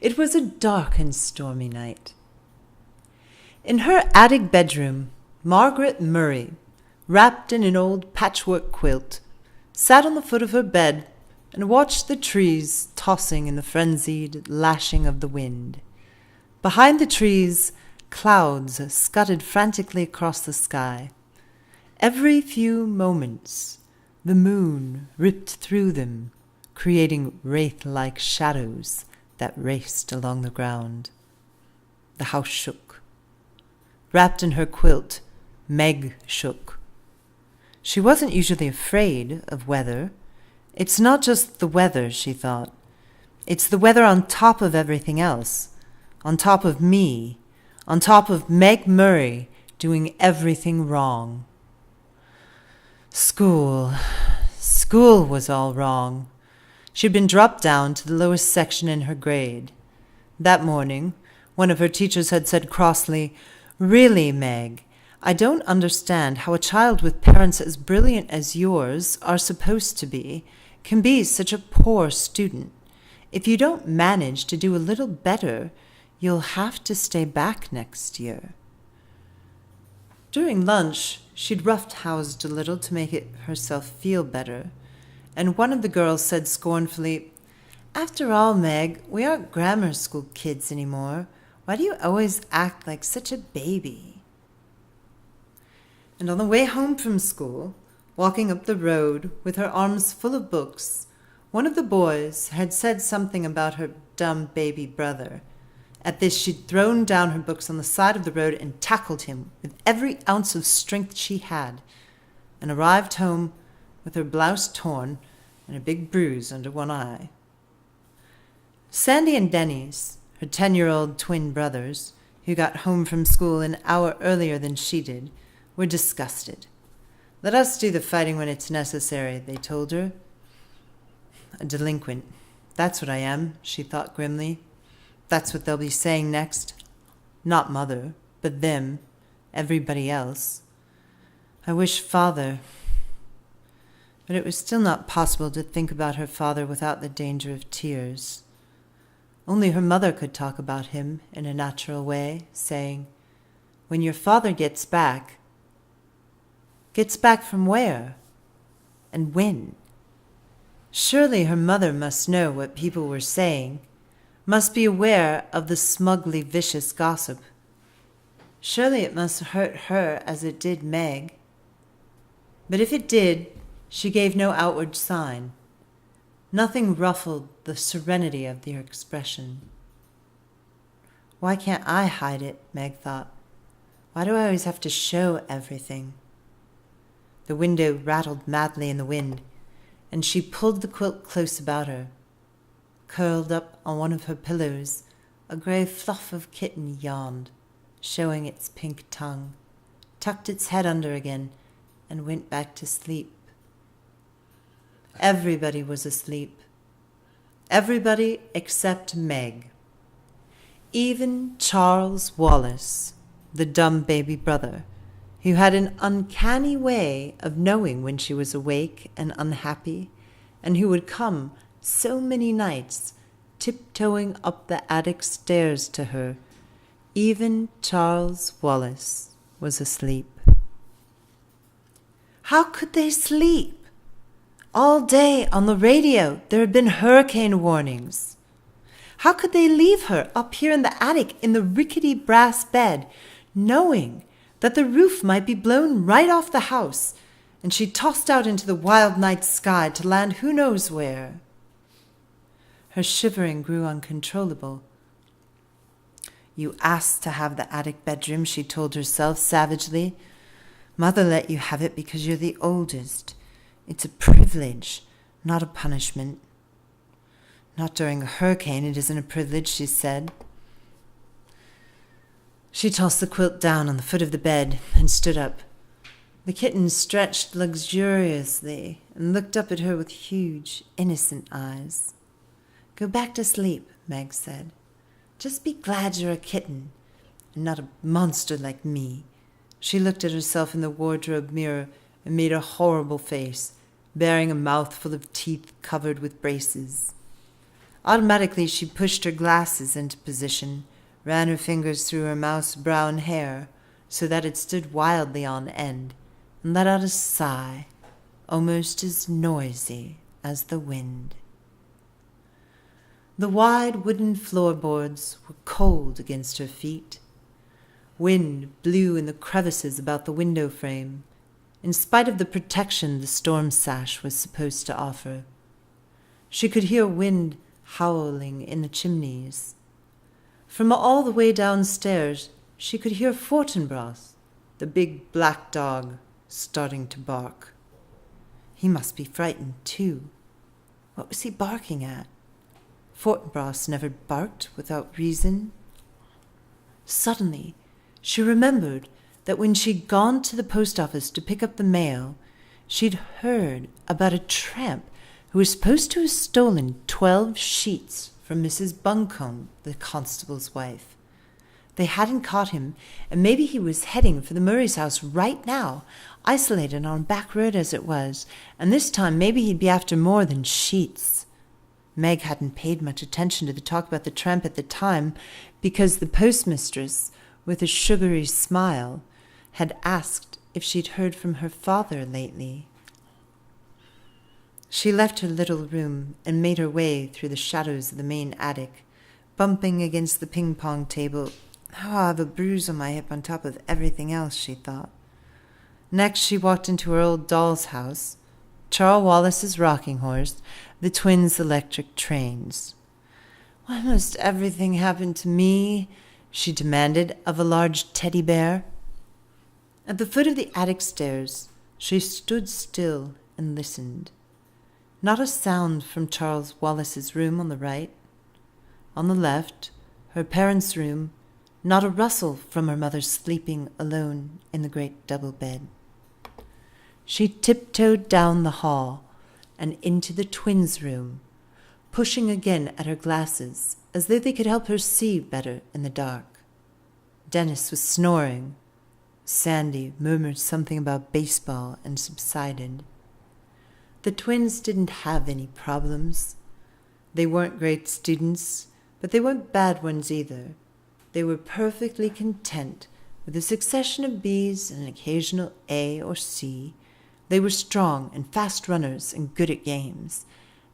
It was a dark and stormy night. In her attic bedroom, Margaret Murray, wrapped in an old patchwork quilt, sat on the foot of her bed and watched the trees tossing in the frenzied lashing of the wind. Behind the trees, clouds scudded frantically across the sky. Every few moments, the moon ripped through them, creating wraith-like shadows that raced along the ground. The house shook. Wrapped in her quilt, Meg shook. She wasn't usually afraid of weather. It's not just the weather, she thought. It's the weather on top of everything else, on top of me, on top of Meg Murray doing everything wrong. School was all wrong. She'd been dropped down to the lowest section in her grade. That morning, one of her teachers had said crossly, "Really, Meg, I don't understand how a child with parents as brilliant as yours are supposed to be can be such a poor student. If you don't manage to do a little better, you'll have to stay back next year." During lunch, she'd rough-housed a little to make herself feel better, and one of the girls said scornfully, "After all, Meg, we aren't grammar school kids anymore. Why do you always act like such a baby?" And on the way home from school, walking up the road with her arms full of books, one of the boys had said something about her dumb baby brother. At this, she'd thrown down her books on the side of the road and tackled him with every ounce of strength she had, and arrived home with her blouse torn and a big bruise under one eye. Sandy and Denny's, her 10-year-old twin brothers, who got home from school an hour earlier than she did, were disgusted. "Let us do the fighting when it's necessary," they told her. A delinquent. That's what I am, she thought grimly. That's what they'll be saying next. Not Mother, but them, everybody else. I wish Father... But it was still not possible to think about her father without the danger of tears. Only her mother could talk about him in a natural way, saying, "When your father gets back..." Gets back from where? And when? Surely her mother must know what people were saying, must be aware of the smugly vicious gossip. Surely it must hurt her as it did Meg. But if it did, she gave no outward sign. Nothing ruffled the serenity of their expression. Why can't I hide it, Meg thought. Why do I always have to show everything? The window rattled madly in the wind, and she pulled the quilt close about her. Curled up on one of her pillows, a grey fluff of kitten yawned, showing its pink tongue, tucked its head under again, and went back to sleep. Everybody was asleep. Everybody except Meg. Even Charles Wallace, the dumb baby brother, who had an uncanny way of knowing when she was awake and unhappy, and who would come so many nights tiptoeing up the attic stairs to her. Even Charles Wallace was asleep. How could they sleep? All day on the radio there had been hurricane warnings. How could they leave her up here in the attic in the rickety brass bed, knowing that the roof might be blown right off the house, and she tossed out into the wild night sky to land who knows where? Her shivering grew uncontrollable. You asked to have the attic bedroom, she told herself savagely. Mother let you have it because you're the oldest. It's a privilege, not a punishment. Not during a hurricane, it isn't a privilege, she said. She tossed the quilt down on the foot of the bed and stood up. The kitten stretched luxuriously and looked up at her with huge, innocent eyes. Go back to sleep, Meg said. Just be glad you're a kitten and not a monster like me. She looked at herself in the wardrobe mirror and made a horrible face, bearing a mouthful of teeth covered with braces. Automatically, she pushed her glasses into position, ran her fingers through her mouse brown hair so that it stood wildly on end, and let out a sigh, almost as noisy as the wind. The wide wooden floorboards were cold against her feet. Wind blew in the crevices about the window frame, in spite of the protection the storm sash was supposed to offer. She could hear wind howling in the chimneys. From all the way downstairs, she could hear Fortinbras, the big black dog, starting to bark. He must be frightened, too. What was he barking at? Fortinbras never barked without reason. Suddenly, she remembered that when she'd gone to the post office to pick up the mail, she'd heard about a tramp who was supposed to have stolen 12 sheets from Mrs. Buncombe, the constable's wife. They hadn't caught him, and maybe he was heading for the Murray's house right now, isolated on a back road as it was, and this time maybe he'd be after more than sheets. Meg hadn't paid much attention to the talk about the tramp at the time because the postmistress, with a sugary smile, had asked if she'd heard from her father lately. She left her little room and made her way through the shadows of the main attic, bumping against the ping-pong table. "Oh, I have a bruise on my hip on top of everything else," she thought. Next, she walked into her old doll's house, Charles Wallace's rocking horse, the twins' electric trains. "Why must everything happen to me?" she demanded of a large teddy bear. At the foot of the attic stairs, she stood still and listened. Not a sound from Charles Wallace's room on the right. On the left, her parents' room, not a rustle from her mother sleeping alone in the great double bed. She tiptoed down the hall and into the twins' room, pushing again at her glasses as though they could help her see better in the dark. Dennis was snoring. Sandy murmured something about baseball and subsided. The twins didn't have any problems. They weren't great students, but they weren't bad ones either. They were perfectly content with a succession of B's and an occasional A or C. They were strong and fast runners and good at games,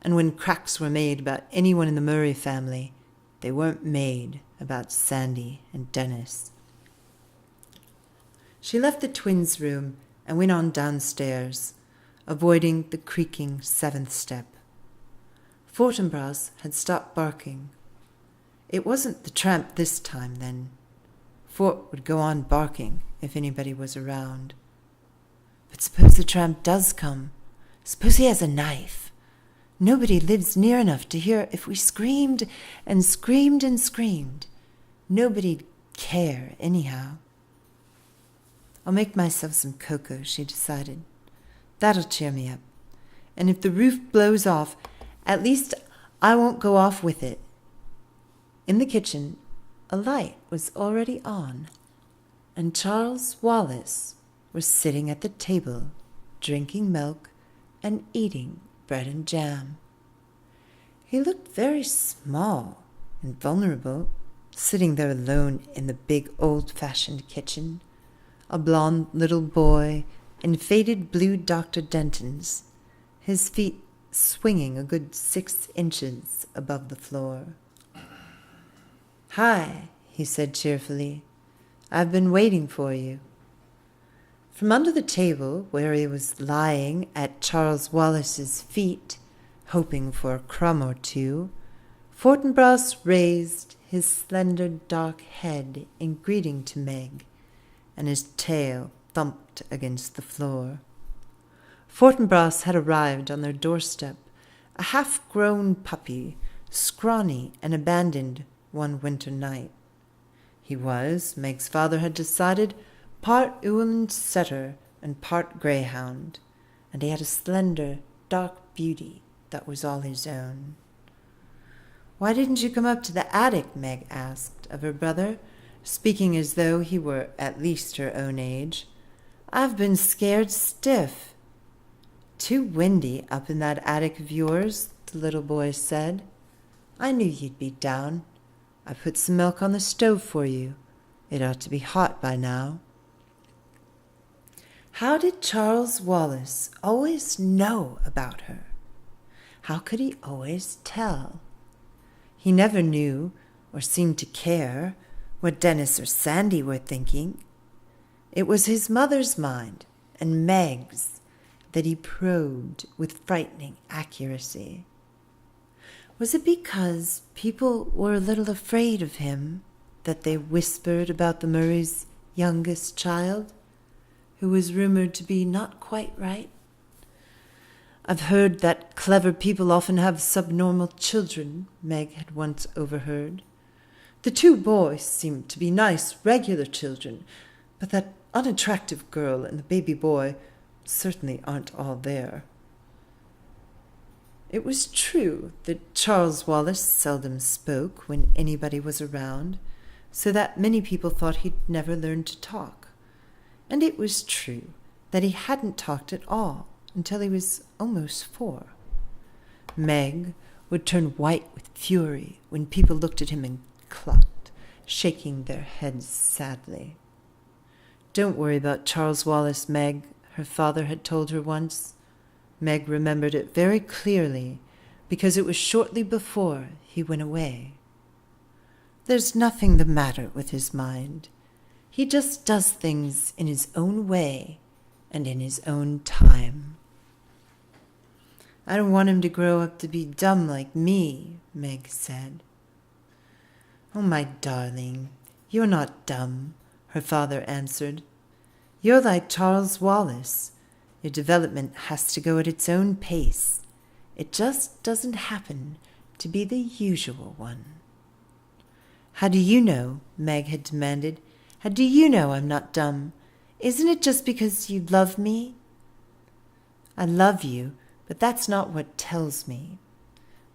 and when cracks were made about anyone in the Murray family, they weren't made about Sandy and Dennis. She left the twins' room and went on downstairs, avoiding the creaking 7th step. Fortinbras had stopped barking. It wasn't the tramp this time, then. Fort would go on barking if anybody was around. But suppose the tramp does come. Suppose he has a knife. Nobody lives near enough to hear if we screamed and screamed and screamed. Nobody'd care anyhow. "I'll make myself some cocoa," she decided. "That'll cheer me up. And if the roof blows off, at least I won't go off with it." In the kitchen, a light was already on, and Charles Wallace was sitting at the table, drinking milk and eating bread and jam. He looked very small and vulnerable, sitting there alone in the big old-fashioned kitchen, a blond little boy in faded blue Dr. Denton's, his feet swinging a good 6 inches above the floor. "Hi," he said cheerfully. "I've been waiting for you." From under the table, where he was lying at Charles Wallace's feet, hoping for a crumb or two, Fortinbras raised his slender dark head in greeting to Meg, and his tail thumped against the floor. Fortinbras had arrived on their doorstep, a half-grown puppy, scrawny and abandoned one winter night. He was, Meg's father had decided, part Ueland setter and part greyhound, and he had a slender, dark beauty that was all his own. "Why didn't you come up to the attic?" Meg asked of her brother, speaking as though he were at least her own age. "I've been scared stiff." "Too windy up in that attic of yours," the little boy said. I knew you'd be down. I put some milk on the stove for you. It ought to be hot by now." How did Charles Wallace always know about her? How could he always tell? He never knew, or seemed to care, what Dennis or Sandy were thinking. It was his mother's mind, and Meg's, that he probed with frightening accuracy. Was it because people were a little afraid of him that they whispered about the Murrays' youngest child, who was rumored to be not quite right? "I've heard that clever people often have subnormal children," Meg had once overheard. "The two boys seemed to be nice, regular children, but that unattractive girl and the baby boy certainly aren't all there." It was true that Charles Wallace seldom spoke when anybody was around, so that many people thought he'd never learn to talk. And it was true that he hadn't talked at all until he was almost 4. Meg would turn white with fury when people looked at him and clucked, shaking their heads sadly. "Don't worry about Charles Wallace, Meg," her father had told her once. Meg remembered it very clearly because it was shortly before he went away. "There's nothing the matter with his mind. He just does things in his own way and in his own time." "I don't want him to grow up to be dumb like me," Meg said. "Oh, my darling, you're not dumb," her father answered. "You're like Charles Wallace. Your development has to go at its own pace. It just doesn't happen to be the usual one." "How do you know?" Meg had demanded. "How do you know I'm not dumb? Isn't it just because you love me?" "I love you, but that's not what tells me.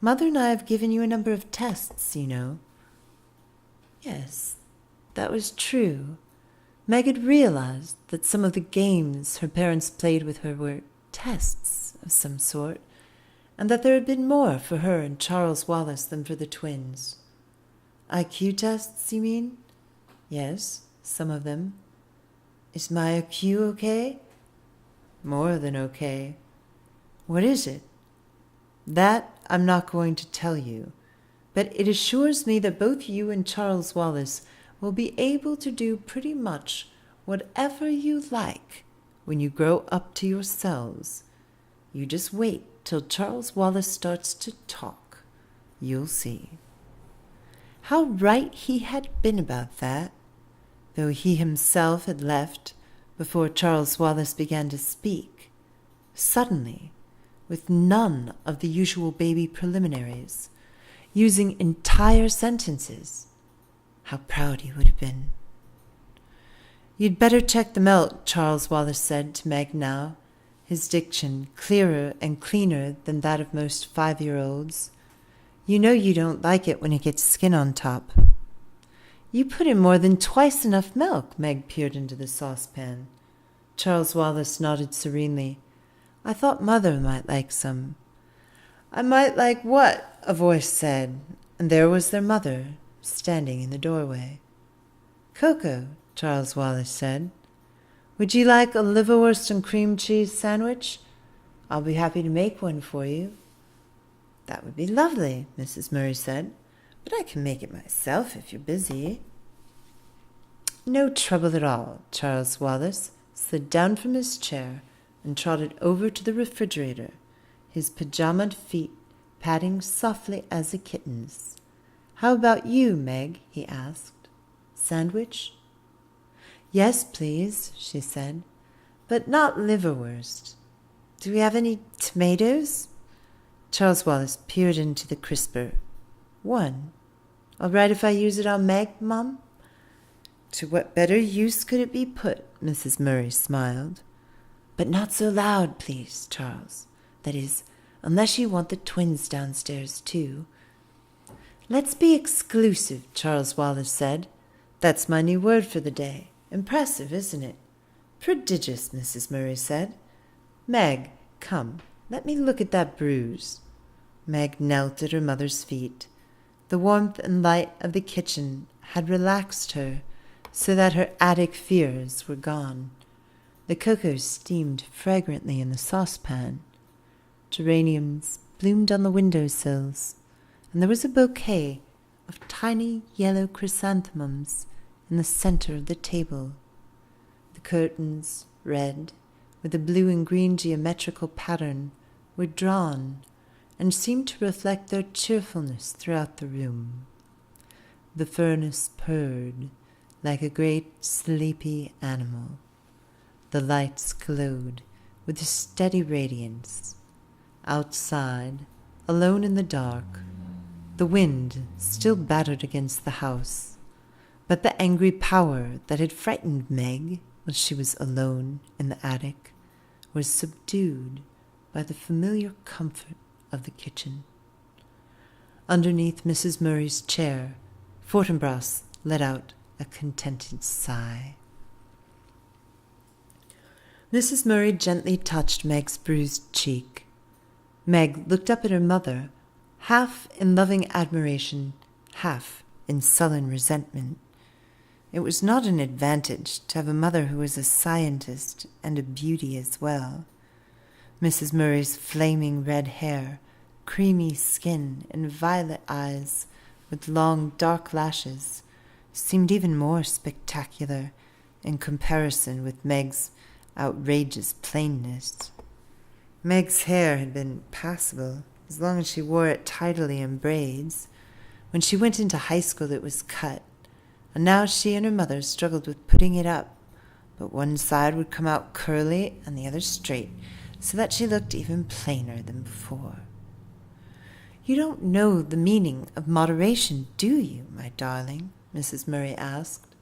Mother and I have given you a number of tests, you know." Yes, that was true. Meg had realized that some of the games her parents played with her were tests of some sort, and that there had been more for her and Charles Wallace than for the twins. "IQ tests, you mean?" "Yes, some of them." "Is my IQ okay?" "More than okay." "What is it?" "That I'm not going to tell you, but it assures me that both you and Charles Wallace will be able to do pretty much whatever you like when you grow up to yourselves. You just wait till Charles Wallace starts to talk. You'll see." How right he had been about that, though he himself had left before Charles Wallace began to speak, suddenly, with none of the usual baby preliminaries, using entire sentences. How proud he would have been. "You'd better check the milk," Charles Wallace said to Meg now, his diction clearer and cleaner than that of most 5-year-olds. "You know you don't like it when it gets skin on top." "You put in more than twice enough milk." Meg peered into the saucepan. Charles Wallace nodded serenely. "I thought Mother might like some." "I might like what?" a voice said, and there was their mother, standing in the doorway. "Cocoa," Charles Wallace said. "Would you like a liverwurst and cream cheese sandwich? I'll be happy to make one for you." "That would be lovely," Mrs. Murray said, "but I can make it myself if you're busy." "No trouble at all." Charles Wallace slid down from his chair and trotted over to the refrigerator, his pajamaed feet patting softly as a kitten's. "How about you, Meg?" he asked. "Sandwich?" "Yes, please," she said, "but not liverwurst. Do we have any tomatoes?" Charles Wallace peered into the crisper. "One. All right if I use it on Meg, Mum?" "To what better use could it be put?" Mrs. Murray smiled. "But not so loud, please, Charles. That is, unless you want the twins downstairs, too." "Let's be exclusive," Charles Wallace said. "That's my new word for the day. Impressive, isn't it?" "Prodigious," Mrs. Murray said. "Meg, come, let me look at that bruise." Meg knelt at her mother's feet. The warmth and light of the kitchen had relaxed her so that her attic fears were gone. The cocoa steamed fragrantly in the saucepan. Geraniums bloomed on the windowsills, and there was a bouquet of tiny yellow chrysanthemums in the center of the table. The curtains, red, with a blue and green geometrical pattern, were drawn and seemed to reflect their cheerfulness throughout the room. The furnace purred like a great sleepy animal. The lights glowed with a steady radiance. Outside, alone in the dark, the wind still battered against the house, but the angry power that had frightened Meg when she was alone in the attic was subdued by the familiar comfort of the kitchen. Underneath Mrs. Murray's chair, Fortinbras let out a contented sigh. Mrs. Murray gently touched Meg's bruised cheek. Meg looked up at her mother, half in loving admiration, half in sullen resentment. It was not an advantage to have a mother who was a scientist and a beauty as well. Mrs. Murray's flaming red hair, creamy skin, and violet eyes with long dark lashes seemed even more spectacular in comparison with Meg's outrageous plainness. Meg's hair had been passable as long as she wore it tidily in braids. When she went into high school it was cut, and now she and her mother struggled with putting it up, but one side would come out curly and the other straight, so that she looked even plainer than before. "You don't know the meaning of moderation, do you, my darling?" Mrs. Murray asked.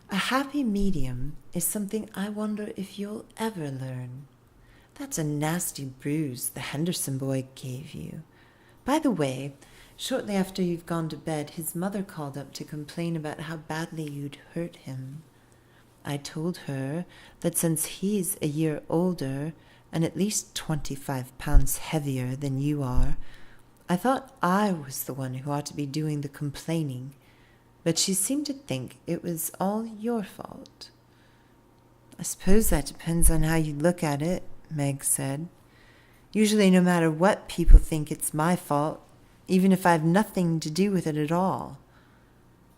"A happy medium is something I wonder if you'll ever learn. That's a nasty bruise the Henderson boy gave you. By the way, shortly after you've gone to bed, his mother called up to complain about how badly you'd hurt him. I told her that since he's a year older and at least 25 pounds heavier than you are, I thought I was the one who ought to be doing the complaining, but she seemed to think it was all your fault." "I suppose that depends on how you look at it," Meg said. "Usually no matter what people think, it's my fault, even if I've nothing to do with it at all.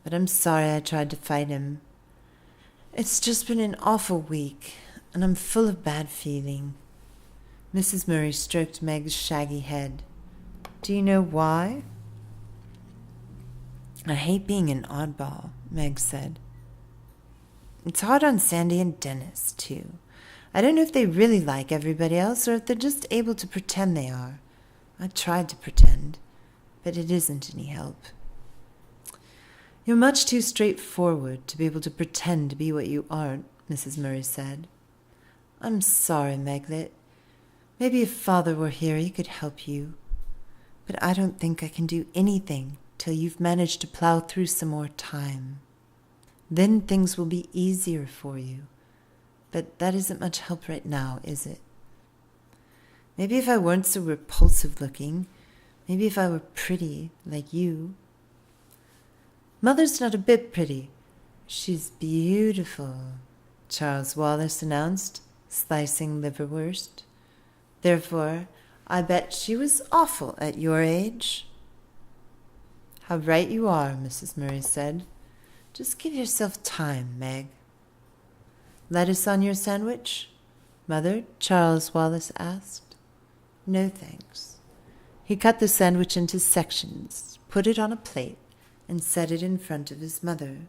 But I'm sorry I tried to fight him. It's just been an awful week, and I'm full of bad feeling." Mrs. Murray stroked Meg's shaggy head. "Do you know why?" "I hate being an oddball," Meg said. "It's hard on Sandy and Dennis, too. I don't know if they really like everybody else or if they're just able to pretend they are. I tried to pretend, but it isn't any help." "You're much too straightforward to be able to pretend to be what you aren't," Mrs. Murray said. "I'm sorry, Meglet. Maybe if Father were here he could help you. But I don't think I can do anything till you've managed to plow through some more time. Then things will be easier for you. But that isn't much help right now, is it? Maybe if I weren't so repulsive looking, maybe if I were pretty like you." "Mother's not a bit pretty. She's beautiful," Charles Wallace announced, slicing liverwurst. "Therefore, I bet she was awful at your age." "How right you are," Mrs. Murray said. "Just give yourself time, Meg." "Lettuce on your sandwich, Mother?" Charles Wallace asked. "No, thanks." He cut the sandwich into sections, put it on a plate, and set it in front of his mother.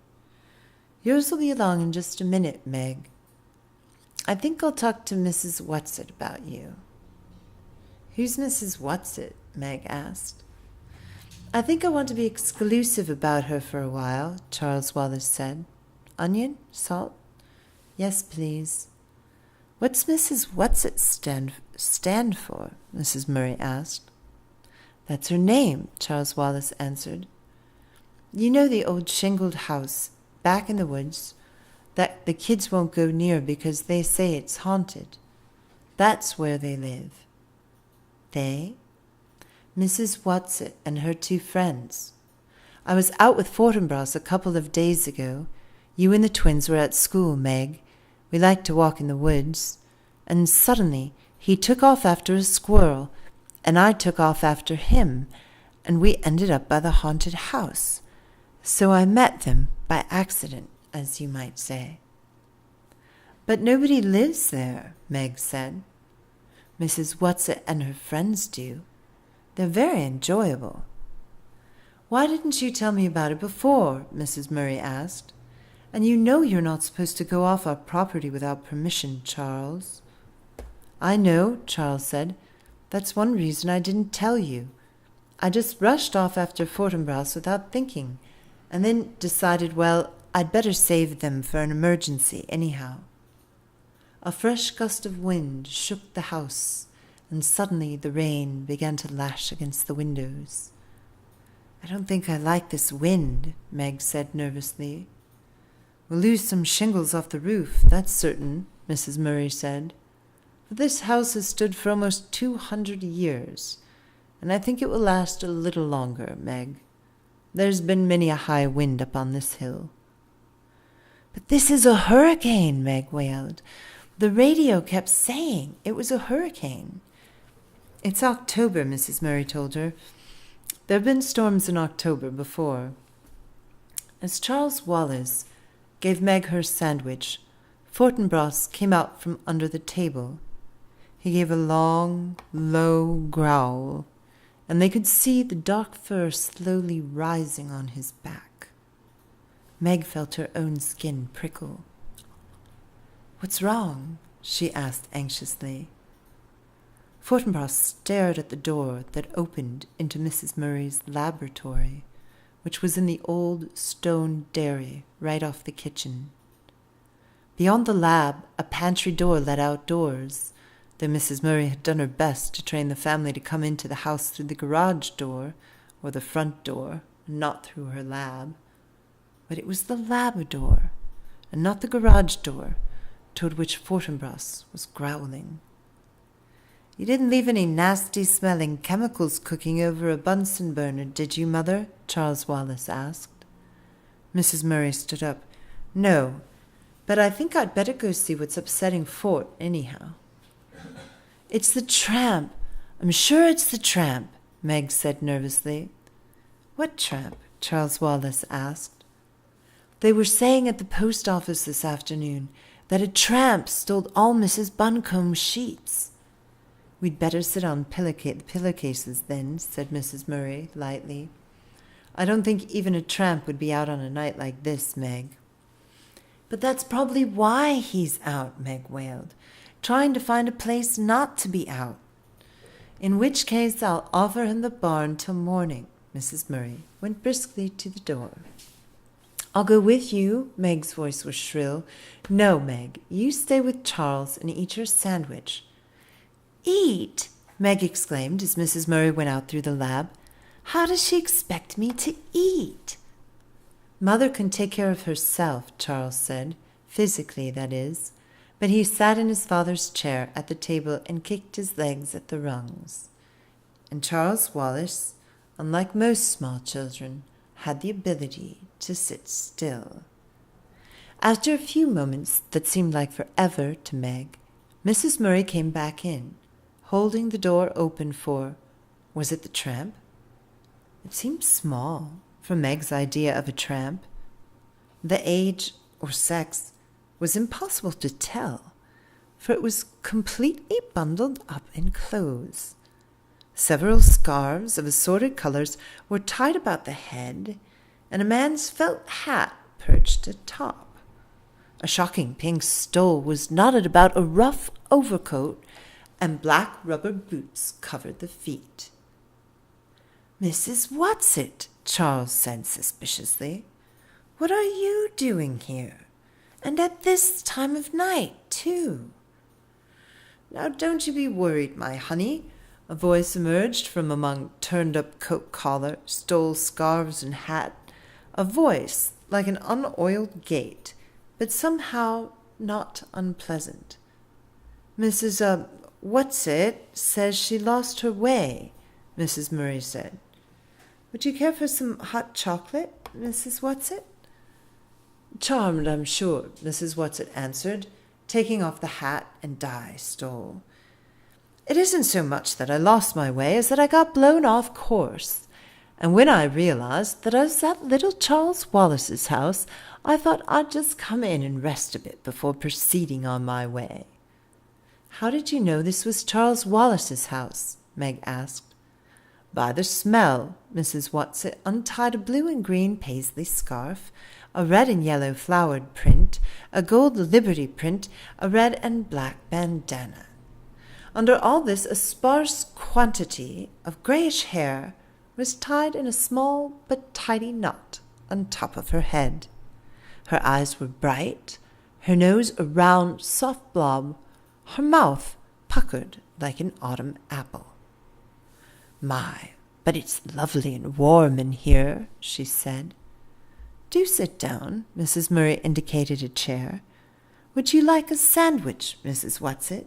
"Yours will be along in just a minute, Meg. I think I'll talk to Mrs. Whatsit about you." "Who's Mrs. Whatsit?" Meg asked. "I think I want to be exclusive about her for a while," Charles Wallace said. "Onion? Salt?" "Yes, please." "What's Mrs. Whatsit stand for?" Mrs. Murray asked. "That's her name," Charles Wallace answered. "You know the old shingled house back in the woods that the kids won't go near because they say it's haunted? That's where they live." "They?" "Mrs. Whatsit and her 2 friends. I was out with Fortinbras a couple of days ago. You and the twins were at school, Meg. We like to walk in the woods. And suddenly he took off after a squirrel, and I took off after him, and we ended up by the haunted house. So I met them by accident, as you might say." "But nobody lives there," Meg said. "Mrs. Whatsit and her friends do. They're very enjoyable." "Why didn't you tell me about it before?" Mrs. Murray asked. "And you know you're not supposed to go off our property without permission, Charles." "I know," Charles said. "That's one reason I didn't tell you. I just rushed off after Fortinbras without thinking, and then decided, well, I'd better save them for an emergency anyhow." A fresh gust of wind shook the house, and suddenly the rain began to lash against the windows. "I don't think I like this wind," Meg said nervously. "We'll lose some shingles off the roof, that's certain," Mrs. Murray said. "But this house has stood for almost 200 years, and I think it will last a little longer, Meg. There's been many a high wind up on this hill." "But this is a hurricane," Meg wailed. "The radio kept saying it was a hurricane." "It's October," Mrs. Murray told her. "There have been storms in October before." As Charles Wallace gave Meg her sandwich, Fortinbras came out from under the table. He gave a long, low growl, and they could see the dark fur slowly rising on his back. Meg felt her own skin prickle. "What's wrong?" she asked anxiously. Fortinbras stared at the door that opened into Mrs. Murray's laboratory, which was in the old stone dairy right off the kitchen. Beyond the lab, a pantry door led outdoors, though Mrs. Murray had done her best to train the family to come into the house through the garage door or the front door, and not through her lab. But it was the lab door, and not the garage door, toward which Fortinbras was growling. "You didn't leave any nasty-smelling chemicals cooking over a Bunsen burner, did you, Mother?" Charles Wallace asked. Mrs. Murray stood up. "No, but I think I'd better go see what's upsetting Fort, anyhow." "It's the tramp. I'm sure it's the tramp," Meg said nervously. "What tramp?" Charles Wallace asked. "They were saying at the post office this afternoon that a tramp stole all Mrs. Buncombe's sheets." "We'd better sit on pillowcases then," said Mrs. Murray lightly. "I don't think even a tramp would be out on a night like this, Meg." "But that's probably why he's out," Meg wailed, "trying to find a place not to be out." "In which case I'll offer him the barn till morning." Mrs. Murray went briskly to the door. "I'll go with you." Meg's voice was shrill. "No, Meg, you stay with Charles and eat your sandwich." "Eat?" Meg exclaimed as Mrs. Murray went out through the lab. "How does she expect me to eat?" "Mother can take care of herself," Charles said, "physically, that is." But he sat in his father's chair at the table and kicked his legs at the rungs. And Charles Wallace, unlike most small children, had the ability to sit still. After a few moments that seemed like forever to Meg, Mrs. Murray came back in, holding the door open for, was it the tramp? It seemed small for Meg's idea of a tramp. The age or sex was impossible to tell, for it was completely bundled up in clothes. Several scarves of assorted colors were tied about the head, and a man's felt hat perched atop. A shocking pink stole was knotted about a rough overcoat, and black rubber boots covered the feet. "Mrs. Whatsit," Charles said suspiciously, "what are you doing here? And at this time of night, too?" "Now don't you be worried, my honey," a voice emerged from among turned-up coat collar, stole, scarves, and hat, a voice like an unoiled gate, but somehow not unpleasant. "Mrs. Whatsit says she lost her way," Mrs. Murray said. Would you care for some hot chocolate, Mrs. Whatsit? Charmed, I'm sure, Mrs. Whatsit answered, taking off the hat and dye stole. It isn't so much that I lost my way as that I got blown off course. And when I realized that I was at little Charles Wallace's house, I thought I'd just come in and rest a bit before proceeding on my way. How did you know this was Charles Wallace's house? Meg asked. By the smell. Mrs. Whatsit untied a blue and green paisley scarf, a red and yellow flowered print, a gold Liberty print, a red and black bandana. Under all this, a sparse quantity of grayish hair was tied in a small but tidy knot on top of her head. Her eyes were bright, her nose a round, soft blob, her mouth puckered like an autumn apple. My, but it's lovely and warm in here, she said. Do sit down. Mrs. Murray indicated a chair. Would you like a sandwich, Mrs. Whatsit?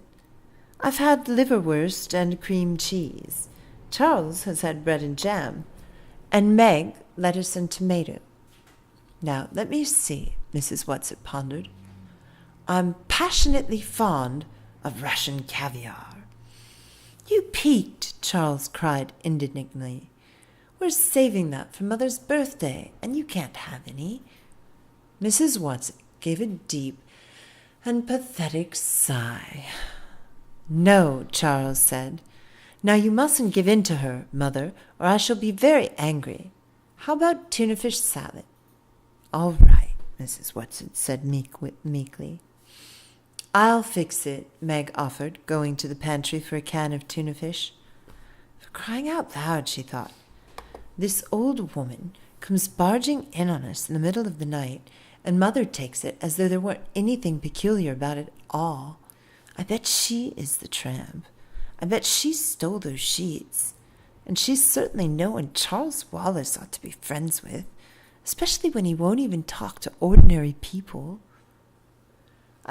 I've had liverwurst and cream cheese. Charles has had bread and jam, and Meg lettuce and tomato. Now, let me see, Mrs. Whatsit pondered. I'm passionately fond of Russian caviar. You peaked, Charles cried indignantly. We're saving that for Mother's birthday, and you can't have any. Mrs. Whatsit gave a deep and pathetic sigh. No, Charles said. Now you mustn't give in to her, Mother, or I shall be very angry. How about tuna fish salad? All right, Mrs. Whatsit said meekly. I'll fix it, Meg offered, going to the pantry for a can of tuna fish. For crying out loud, she thought. This old woman comes barging in on us in the middle of the night, and Mother takes it as though there weren't anything peculiar about it at all. I bet she is the tramp. I bet she stole those sheets. And she's certainly no one Charles Wallace ought to be friends with, especially when he won't even talk to ordinary people.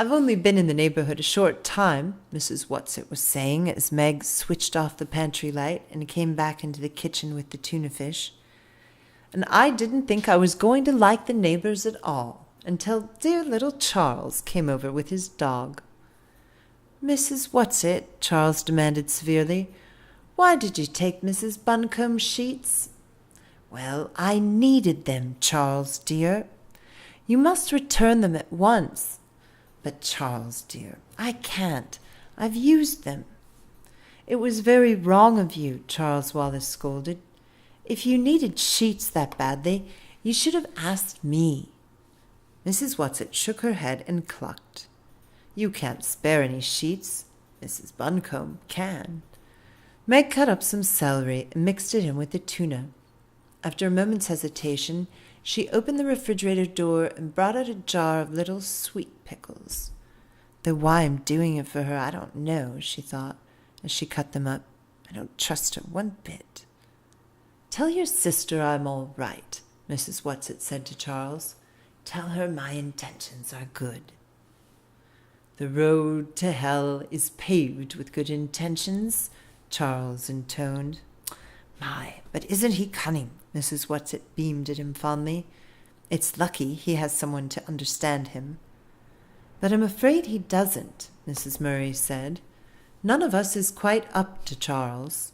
I've only been in the neighborhood a short time, Mrs. Whatsit was saying as Meg switched off the pantry light and came back into the kitchen with the tuna fish. And I didn't think I was going to like the neighbors at all until dear little Charles came over with his dog. Mrs. Whatsit, Charles demanded severely, why did you take Mrs. Buncombe's sheets? Well, I needed them, Charles dear. You must return them at once. But Charles dear, I can't. I've used them. It was very wrong of you, Charles Wallace scolded. If you needed sheets that badly, you should have asked me. Mrs. Whatsit shook her head and clucked. You can't spare any sheets. Mrs. Buncombe can. Meg cut up some celery and mixed it in with the tuna. After a moment's hesitation, she opened the refrigerator door and brought out a jar of little sweet pickles. Though why I'm doing it for her, I don't know, she thought, as she cut them up. I don't trust her one bit. Tell your sister I'm all right, Mrs. Whatsit said to Charles. Tell her my intentions are good. The road to hell is paved with good intentions, Charles intoned. My, but isn't he cunning? Mrs. Whatsit beamed at him fondly. It's lucky he has someone to understand him. But I'm afraid he doesn't, Mrs. Murray said. None of us is quite up to Charles.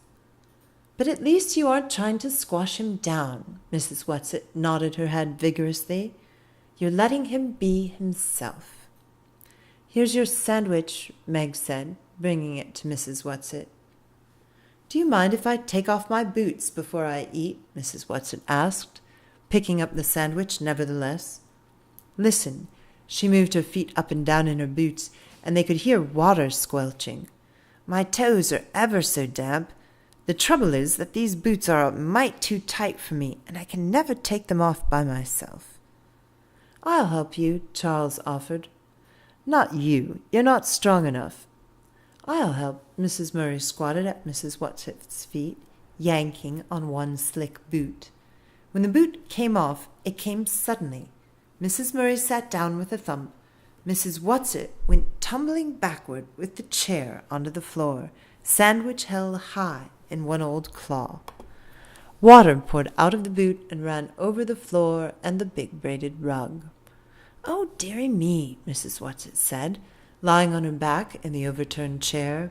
But at least you aren't trying to squash him down, Mrs. Whatsit nodded her head vigorously. You're letting him be himself. Here's your sandwich, Meg said, bringing it to Mrs. Whatsit. Do you mind if I take off my boots before I eat? Mrs. Whatsit asked, picking up the sandwich nevertheless. Listen, she moved her feet up and down in her boots, and they could hear water squelching. My toes are ever so damp. The trouble is that these boots are a mite too tight for me, and I can never take them off by myself. I'll help you, Charles offered. Not you. You're not strong enough. I'll help. Mrs. Murray squatted at Mrs. Whatsit's feet, yanking on one slick boot. When the boot came off, it came suddenly. Mrs. Murray sat down with a thump. Mrs. Whatsit went tumbling backward with the chair onto the floor, sandwich held high in one old claw. Water poured out of the boot and ran over the floor and the big braided rug. "Oh, dearie me," Mrs. Whatsit said, lying on her back in the overturned chair,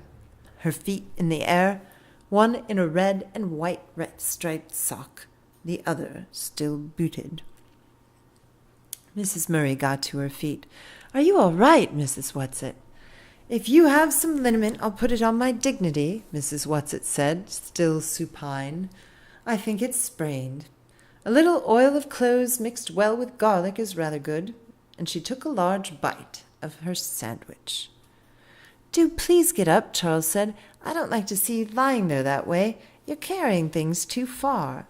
her feet in the air, one in a red and white striped sock, the other still booted. Mrs. Murray got to her feet. "Are you all right, Mrs. Whatsit?" "If you have some liniment, I'll put it on my dignity," Mrs. Whatsit said, still supine. "I think it's sprained. A little oil of cloves mixed well with garlic is rather good." And she took a large bite of her sandwich. "Do please get up," Charles said. "I don't like to see you lying there that way. You're carrying things too far.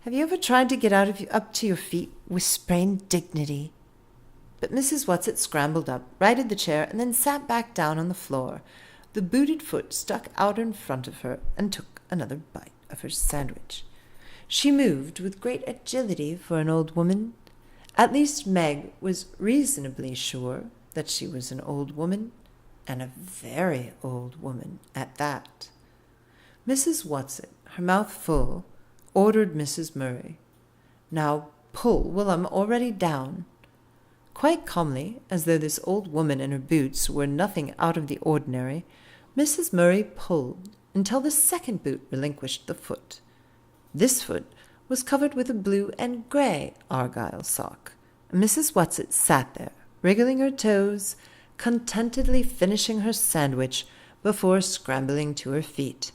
Have you ever tried to get up to your feet with sprained dignity?" But Mrs. Whatsit scrambled up, righted the chair, and then sat back down on the floor. The booted foot stuck out in front of her and took another bite of her sandwich. She moved with great agility for an old woman. At least Meg was reasonably sure that she was an old woman, and a very old woman at that. Mrs. Whatsit, her mouth full, ordered Mrs. Murray, "Now pull while I'm already down." Quite calmly, as though this old woman and her boots were nothing out of the ordinary, Mrs. Murray pulled until the second boot relinquished the foot. This foot was covered with a blue and grey argyle sock, and Mrs. Whatsit sat there, wriggling her toes, contentedly finishing her sandwich before scrambling to her feet.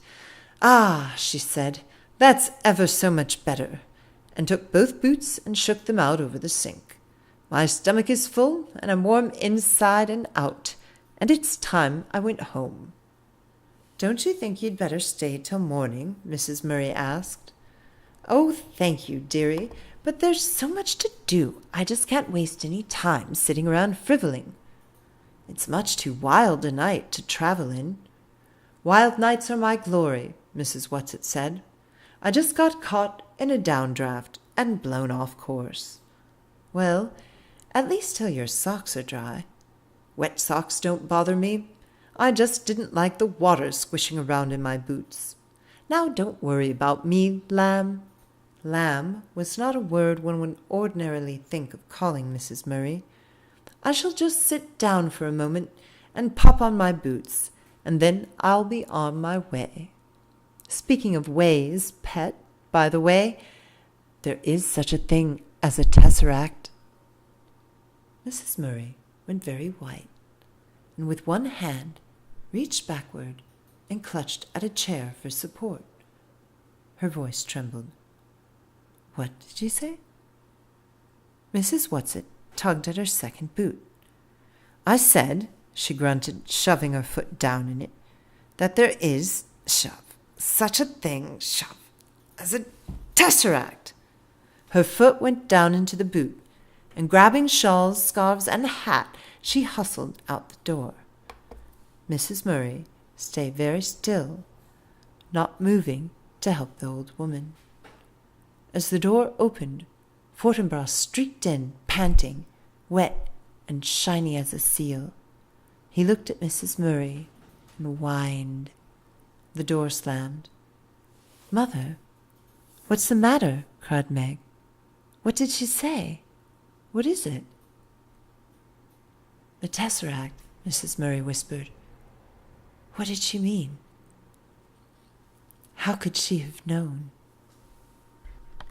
"Ah," she said, "that's ever so much better," and took both boots and shook them out over the sink. "My stomach is full, and I'm warm inside and out, and it's time I went home." "Don't you think you'd better stay till morning?" Mrs. Murray asked. "Oh, thank you, dearie, but there's so much to do, I just can't waste any time sitting around frivoling." "It's much too wild a night to travel in." "Wild nights are my glory," Mrs. Whatsit said. "I just got caught in a downdraft and blown off course." "Well, at least till your socks are dry." "Wet socks don't bother me. I just didn't like the water squishing around in my boots. Now don't worry about me, lamb." Lamb was not a word one would ordinarily think of calling Mrs. Murray. "I shall just sit down for a moment and pop on my boots, and then I'll be on my way. Speaking of ways, pet, by the way, there is such a thing as a tesseract." Mrs. Murray went very white, and with one hand reached backward and clutched at a chair for support. Her voice trembled. "What did you say?" Mrs. Whatsit tugged at her second boot. "I said," she grunted, shoving her foot down in it, "that there is, such a thing, as a tesseract." Her foot went down into the boot, and grabbing shawls, scarves, and a hat, she hustled out the door. Mrs. Murray stayed very still, not moving to help the old woman. As the door opened, Fortinbras streaked in, panting, wet and shiny as a seal. He looked at Mrs. Murray and whined. The door slammed. "Mother, what's the matter?" cried Meg. "What did she say? What is it?" "The tesseract," Mrs. Murray whispered. What did she mean? How could she have known?